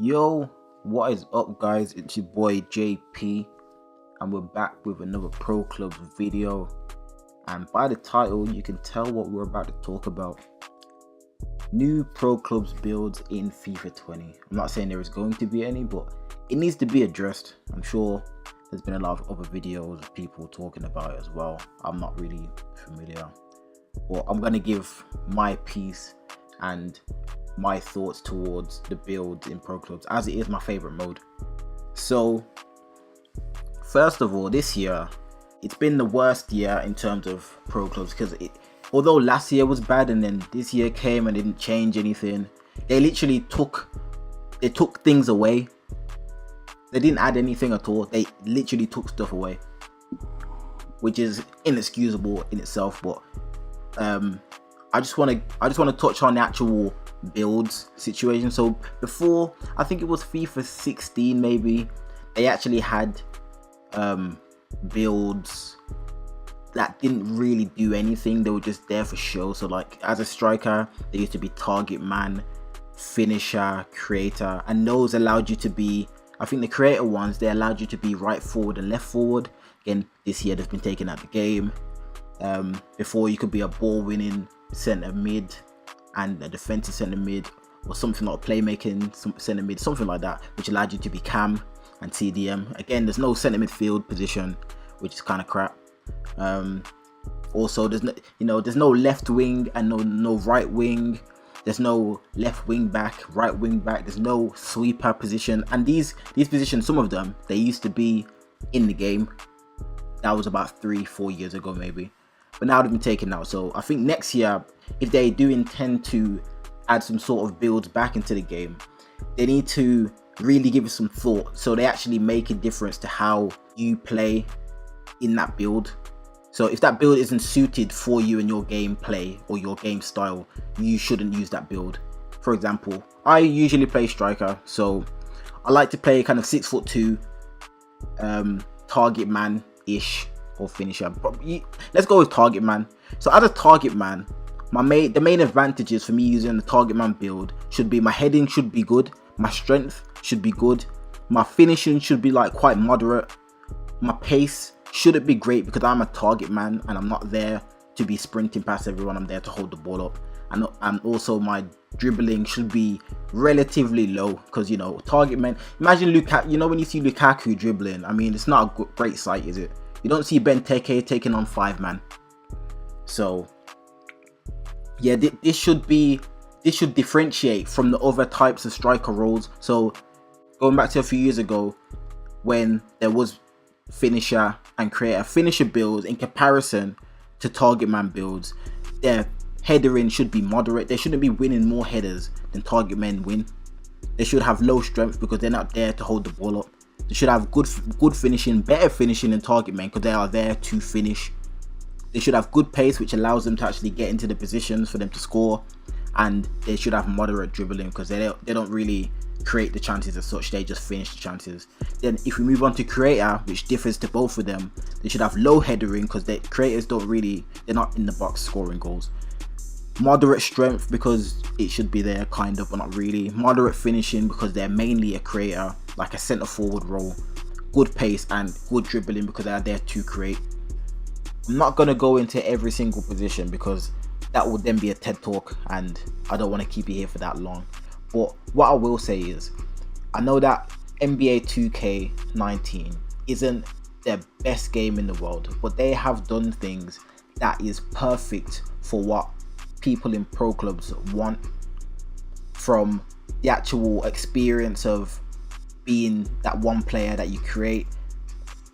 Yo, what is up guys? It's your boy JP and we're back with another Pro Clubs video, and by the title you can tell what we're about to talk about. New Pro Clubs builds in FIFA 20. I'm not saying there is going to be any, but it needs to be addressed. I'm sure there's been a lot of other videos of people talking about it as well. I'm not really familiar, but I'm going to give my piece and my thoughts towards the builds in Pro Clubs, as it is my favorite mode. So first of all, this year it's been the worst year in terms of Pro Clubs, because although last year was bad and then this year came and didn't change anything, they literally took things away. They didn't add anything at all. They literally took stuff away, which is inexcusable in itself. But I just want to touch on the actual builds situation. So before, I think it was FIFA 16 maybe, they actually had builds that didn't really do anything. They were just there for show. So like as a striker, there used to be target man, finisher, creator, and those allowed you to be, I think the creator ones, they allowed you to be right forward and left forward. Again, this year they've been taken out the game. Before, you could be a ball winning center mid and a defensive center mid, or something like playmaking center mid, something like that, which allowed you to be cam and CDM. Again, there's no center midfield position, which is kind of crap. Also, there's no left wing and no right wing. There's no left wing back, right wing back. There's no sweeper position, and these positions, some of them, they used to be in the game. That was about 3-4 years ago maybe, but now they've been taken out. So I think next year, if they do intend to add some sort of builds back into the game, they need to really give it some thought, so they actually make a difference to how you play in that build. So if that build isn't suited for you and your gameplay or your game style, you shouldn't use that build. For example, I usually play striker, so I like to play kind of 6'2", target man ish, or finisher. Probably, let's go with target man. So as a target man, the main advantages for me using the target man build should be my heading should be good, my strength should be good, my finishing should be like quite moderate, my pace shouldn't be great because I'm a target man and I'm not there to be sprinting past everyone. I'm there to hold the ball up, and also my dribbling should be relatively low, because target man, imagine Lukaku, when you see Lukaku dribbling, I mean, it's not a great sight, is it? You don't see Benteke taking on 5 man. So yeah, this should differentiate from the other types of striker roles. So going back to a few years ago, when there was finisher and creator, finisher builds in comparison to target man builds, their headering should be moderate. They shouldn't be winning more headers than target men win. They should have low strength because they're not there to hold the ball up. They should have good finishing, better finishing than target men because they are there to finish. They should have good pace, which allows them to actually get into the positions for them to score, and they should have moderate dribbling because they don't really create the chances as such, they just finish the chances. Then if we move on to creator, which differs to both of them, they should have low headering because the creators they're not in the box scoring goals. Moderate strength because it should be there kind of, but not really. Moderate finishing because they're mainly a creator, like a center forward role. Good pace and good dribbling because they are there to create. I'm not going to go into every single position because that would then be a TED talk and I don't want to keep you here for that long. But what I will say is, I know that NBA 2K19 isn't their best game in the world, but they have done things that is perfect for what people in Pro Clubs want, from the actual experience of being that one player that you create.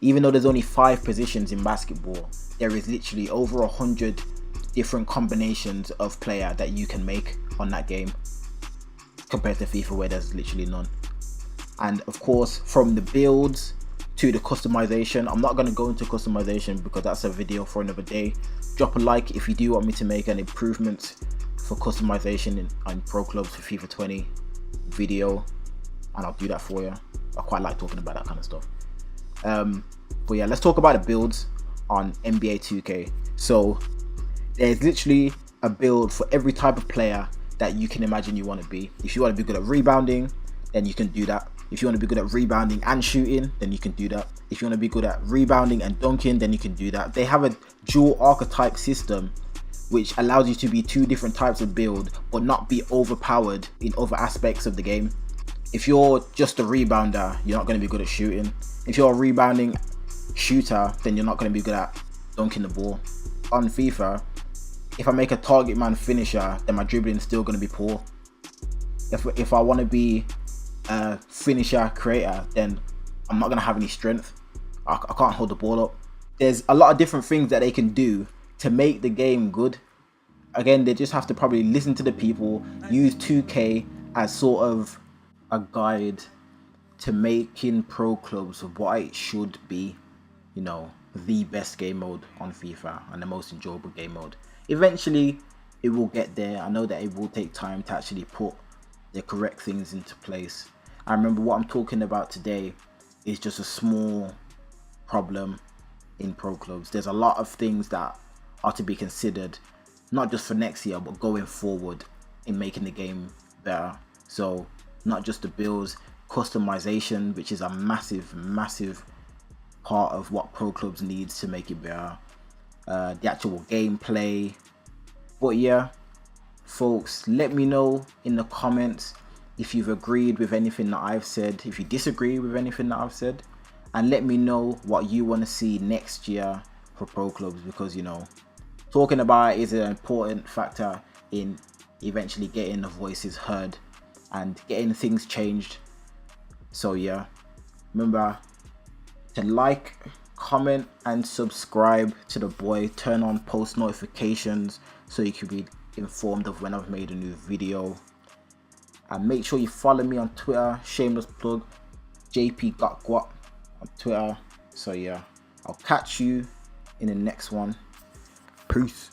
Even though there's only 5 positions in basketball, there is literally over 100 different combinations of player that you can make on that game, compared to FIFA where there's literally none. And of course, from the builds to the customization, I'm not going to go into customization because that's a video for another day. Drop a like if you do want me to make an improvement for customization in Pro Clubs for FIFA 20 video, and I'll do that for you. I quite like talking about that kind of stuff. But yeah, let's talk about the builds on NBA 2K. So there's literally a build for every type of player that you can imagine you want to be. If you want to be good at rebounding, then you can do that. If you want to be good at rebounding and shooting, then you can do that. If you want to be good at rebounding and dunking, then you can do that. They have a dual archetype system which allows you to be 2 different types of build but not be overpowered in other aspects of the game. If you're just a rebounder, you're not going to be good at shooting. If you're a rebounding shooter, then you're not going to be good at dunking the ball. On FIFA, if I make a target man finisher, then my dribbling is still going to be poor. If I want to be a finisher creator, then I'm not going to have any strength. I can't hold the ball up. There's a lot of different things that they can do to make the game good. Again, they just have to probably listen to the people, use 2K as sort of a guide to making pro clubs what it should be, you know, the best game mode on FIFA and the most enjoyable game mode. Eventually it will get there. I know that it will take time to actually put the correct things into place. I remember what I'm talking about today is just a small problem in pro clubs. There's a lot of things that are to be considered, not just for next year but going forward in making the game better. So not just the builds, customization, which is a massive part of what pro clubs needs to make it better, the actual gameplay. But yeah, folks, let me know in the comments if you've agreed with anything that I've said, if you disagree with anything that I've said, and let me know what you want to see next year for pro clubs, because, you know, talking about it is an important factor in eventually getting the voices heard and getting things changed. So yeah, remember to like, comment and subscribe to the boy. Turn on post notifications so you can be informed of when I've made a new video, and make sure you follow me on Twitter, shameless plug, JP Got Guap on Twitter. So yeah, I'll catch you in the next one. Peace.